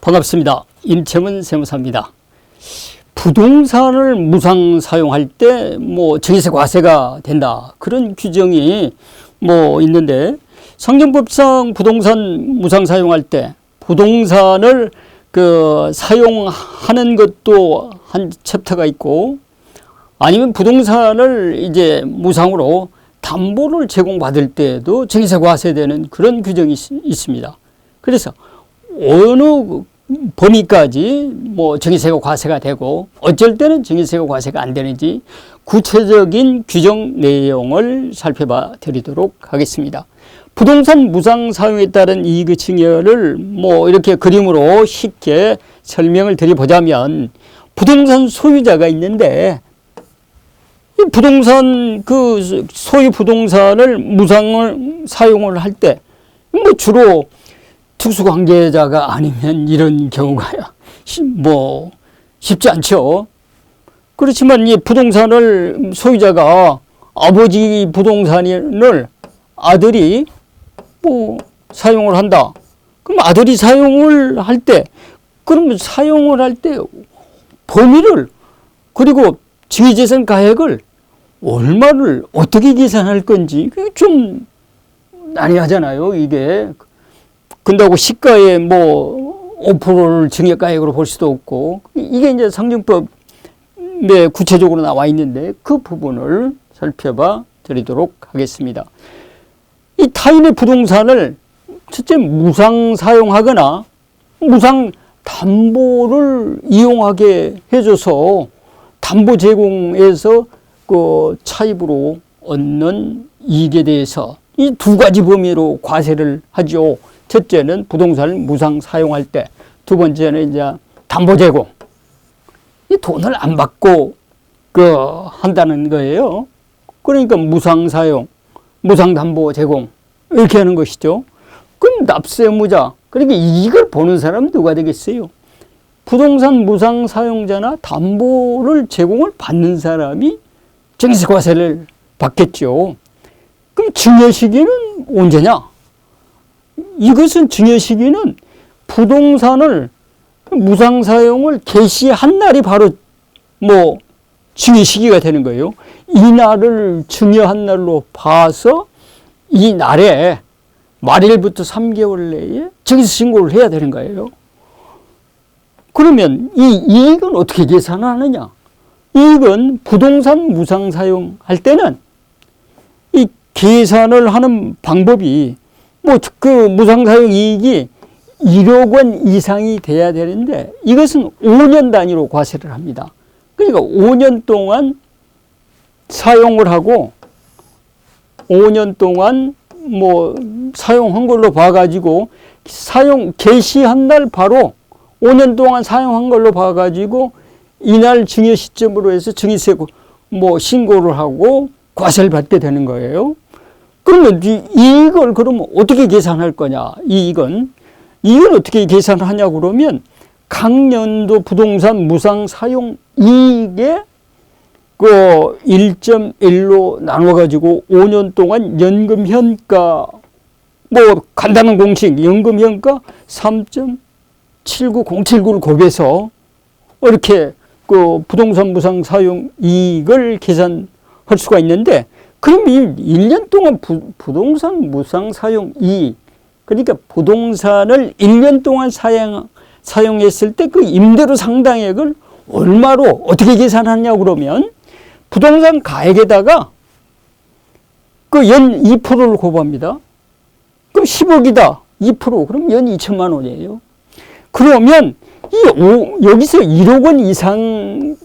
반갑습니다. 임채문 세무사입니다. 부동산을 무상 사용할 때 증여세 과세가 된다, 그런 규정이 있는데, 상정법상 부동산 무상 사용할 때 부동산을 사용하는 것도 한 챕터가 있고, 아니면 부동산을 이제 무상으로 담보를 제공받을 때도 증여세 과세되는 그런 규정이 있습니다. 그래서 어느 범위까지 증여세가 과세가 되고 어쩔 때는 증여세가 과세가 안 되는지 구체적인 규정 내용을 살펴봐 드리도록 하겠습니다. 부동산 무상 사용에 따른 이익의 증여를 이렇게 그림으로 쉽게 설명을 드려보자면, 부동산 소유자가 있는데 이 부동산 소유 부동산을 무상을 사용을 할 때 주로 특수관계자가 아니면 이런 경우가 쉽지 않죠. 그렇지만 이 부동산을 소유자가 아버지 부동산을 아들이 사용을 한다. 그럼 아들이 사용을 할 때, 그러면 사용을 할 때 범위를, 그리고 증여재산 가액을 얼마를 어떻게 계산할 건지 좀 난해하잖아요, 이게. 근다고 시가에 5%를 증여가액으로 볼 수도 없고, 이게 이제 상정법에 구체적으로 나와 있는데 그 부분을 살펴봐 드리도록 하겠습니다. 이 타인의 부동산을 첫째 무상 사용하거나 무상 담보를 이용하게 해줘서 담보 제공에서 차입으로 얻는 이익에 대해서 이 두 가지 범위로 과세를 하죠. 첫째는 부동산을 무상 사용할 때, 두 번째는 이제 담보 제공. 이 돈을 안 받고 한다는 거예요. 그러니까 무상 사용, 무상 담보 제공 이렇게 하는 것이죠. 그럼 납세의무자, 그러니까 이걸 보는 사람은 누가 되겠어요? 부동산 무상 사용자나 담보를 제공을 받는 사람이 증여세 과세를 받겠죠. 그럼 증여 시기는 언제냐? 이것은 증여 시기는 부동산을 무상 사용을 개시한 날이 바로 증여 시기가 되는 거예요. 이 날을 증여한 날로 봐서 이 날에 말일부터 3개월 내에 증여세 신고를 해야 되는 거예요. 그러면 이 이익은 어떻게 계산하느냐? 이익은 부동산 무상 사용할 때는 이 계산을 하는 방법이 무상 사용 이익이 1억 원 이상이 돼야 되는데, 이것은 5년 단위로 과세를 합니다. 그러니까 5년 동안 사용을 하고 5년 동안 사용한 걸로 봐가지고 개시한 날 바로 5년 동안 사용한 걸로 봐가지고 이날 증여 시점으로 해서 증여세 신고를 하고 과세를 받게 되는 거예요. 그러면 이익을 그러면 어떻게 계산할 거냐? 이익은 어떻게 계산하냐 그러면, 각 연도 부동산 무상 사용 이익의 1.1로 나눠가지고 5년 동안 연금 현가, 간단한 공식, 연금 현가 3.79079를 곱해서 이렇게 부동산 무상 사용 이익을 계산할 수가 있는데, 그럼 이 1년 동안 부동산 무상 사용 이익, 그러니까 부동산을 1년 동안 사용했을 때 그 임대료 상당액을 얼마로 어떻게 계산하냐 그러면, 부동산 가액에다가 연 2%를 곱합니다. 그럼 10억이다. 2%. 그럼 연 2천만 원이에요. 그러면 여기서 1억 원 이상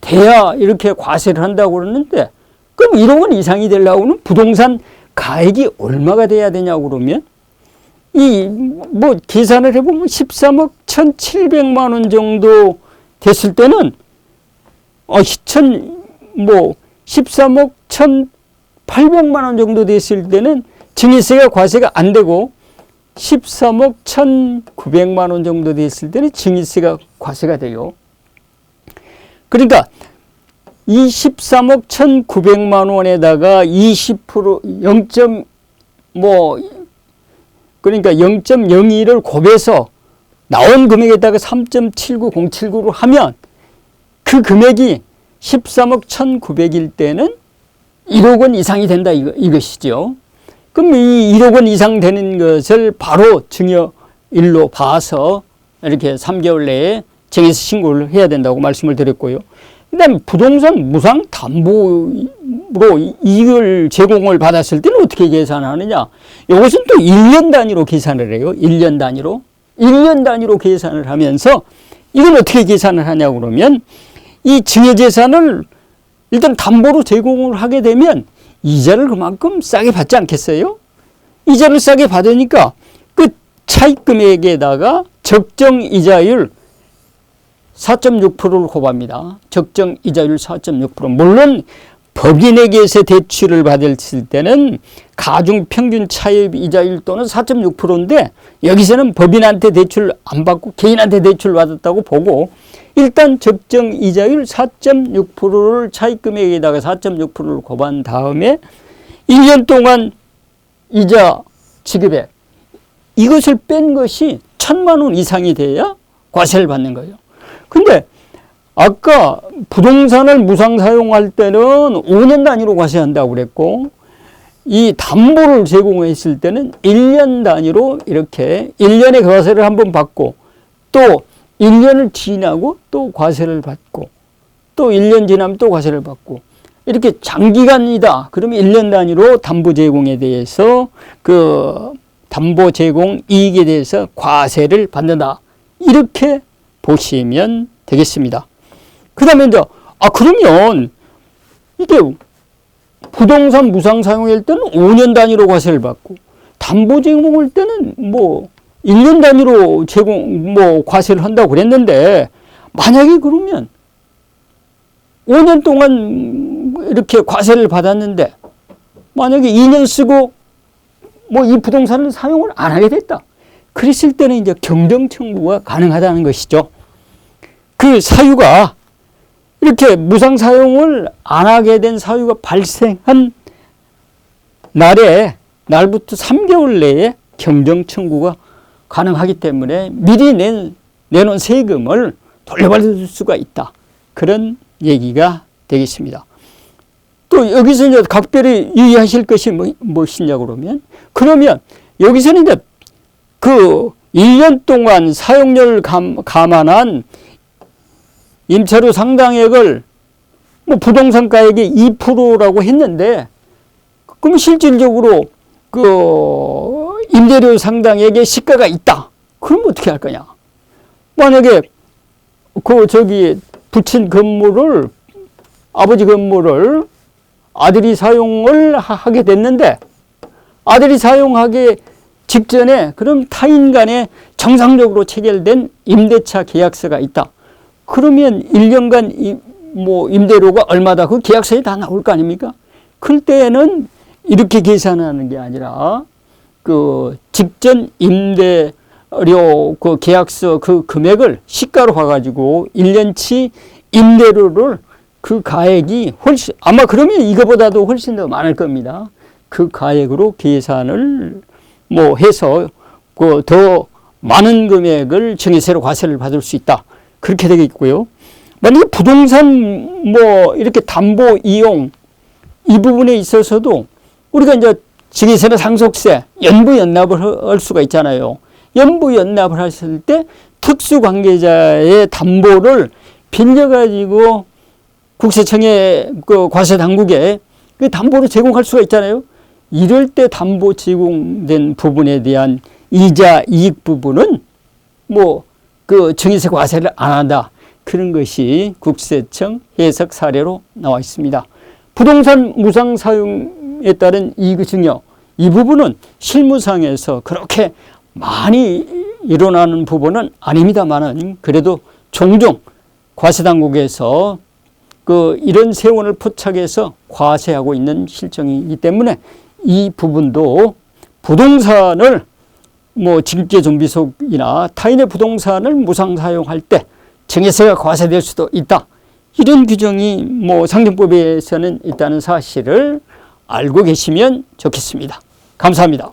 돼야 이렇게 과세를 한다고 그러는데, 그럼 1억 원 이상이 되려고는 부동산 가액이 얼마가 돼야 되냐고 그러면, 계산을 해보면 13억 1,700만 원 정도 됐을 때는 13억 1,800만 원 정도 됐을 때는 증여세가 과세가 안 되고, 13억 1,900만 원 정도 됐을 때는 증여세가 과세가 돼요. 그러니까 이 13억 1,900만 원에다가 20% 그러니까 0.02를 곱해서 나온 금액에다가 3.79079를 하면 그 금액이 13억 1,900일 때는 1억 원 이상이 된다 이것이죠. 그럼 이 1억 원 이상 되는 것을 바로 증여일로 봐서 이렇게 3개월 내에 정해서 신고를 해야 된다고 말씀을 드렸고요. 그 다음에 부동산 무상 담보로 이익을 제공을 받았을 때는 어떻게 계산하느냐. 이것은 또 1년 단위로 계산을 해요. 1년 단위로. 1년 단위로 계산을 하면서 이건 어떻게 계산을 하냐고 그러면 이 증여재산을 일단 담보로 제공을 하게 되면 이자를 그만큼 싸게 받지 않겠어요? 이자를 싸게 받으니까 그 차익 금액에다가 적정 이자율 4.6%를 곱합니다. 적정 이자율 4.6%. 물론 법인에게서 대출을 받았을 때는 가중 평균 차입 이자율 또는 4.6%인데 여기서는 법인한테 대출 안 받고 개인한테 대출 받았다고 보고 일단 적정 이자율 4.6%를 차입금액에다가 4.6%를 곱한 다음에 1년 동안 이자 지급액 이것을 뺀 것이 1,000만 원 이상이 돼야 과세를 받는 거예요. 근데 아까 부동산을 무상 사용할 때는 5년 단위로 과세한다고 그랬고 이 담보를 제공했을 때는 1년 단위로 이렇게 1년에 과세를 한번 받고 또 1년을 지나고 또 과세를 받고 또 1년 지나면 또 과세를 받고 이렇게 장기간이다. 그러면 1년 단위로 담보 제공에 대해서 그 담보 제공 이익에 대해서 과세를 받는다. 이렇게 보시면 되겠습니다. 그 다음에 이제, 그러면 이게 부동산 무상 사용할 때는 5년 단위로 과세를 받고 담보 제공할 때는 뭐 1년 단위로 과세를 한다고 그랬는데 만약에 그러면 5년 동안 이렇게 과세를 받았는데 만약에 2년 쓰고 이 부동산을 사용을 안 하게 됐다. 그랬을 때는 이제 경정 청구가 가능하다는 것이죠. 그 사유가 이렇게 무상 사용을 안 하게 된 사유가 발생한 날부터 3개월 내에 경정 청구가 가능하기 때문에 미리 내놓은 세금을 돌려받을 수가 있다. 그런 얘기가 되겠습니다. 또 여기서 이제 각별히 유의하실 것이 무엇이냐고 그러면 여기서는 이제 그 1년 동안 사용료를 감안한 임차료 상당액을 부동산 가액의 2%라고 했는데 그럼 실질적으로 그 임대료 상당액의 시가가 있다. 그럼 어떻게 할 거냐? 만약에 붙인 건물을 아버지 건물을 아들이 사용을 하게 됐는데 아들이 사용하기 직전에 그럼 타인 간에 정상적으로 체결된 임대차 계약서가 있다. 그러면 1년간 임대료가 얼마다 그 계약서에 다 나올 거 아닙니까? 그럴 때에는 이렇게 계산하는 게 아니라 그 직전 임대료 그 계약서 그 금액을 시가로 봐가지고 1년치 임대료를 그 가액이 훨씬 아마 그러면 이거보다도 훨씬 더 많을 겁니다. 그 가액으로 계산을 해서 그 더 많은 금액을 증여세로 과세를 받을 수 있다. 그렇게 되겠고요. 만약에 부동산 이렇게 담보 이용 이 부분에 있어서도 우리가 이제 증여세나 상속세 연부 연납을 할 수가 있잖아요. 연부 연납을 했을 때 특수관계자의 담보를 빌려가지고 국세청의 그 과세당국에 그 담보를 제공할 수가 있잖아요. 이럴 때 담보 제공된 부분에 대한 이자 이익 부분은 그 증여세 과세를 안 한다. 그런 것이 국세청 해석 사례로 나와 있습니다. 부동산 무상 사용에 따른 이익 증여 이 부분은 실무상에서 그렇게 많이 일어나는 부분은 아닙니다만은 그래도 종종 과세당국에서 이런 세원을 포착해서 과세하고 있는 실정이기 때문에 이 부분도 부동산을 징계존비속이나 타인의 부동산을 무상 사용할 때 증여세가 과세될 수도 있다. 이런 규정이 상정법에서는 있다는 사실을 알고 계시면 좋겠습니다. 감사합니다.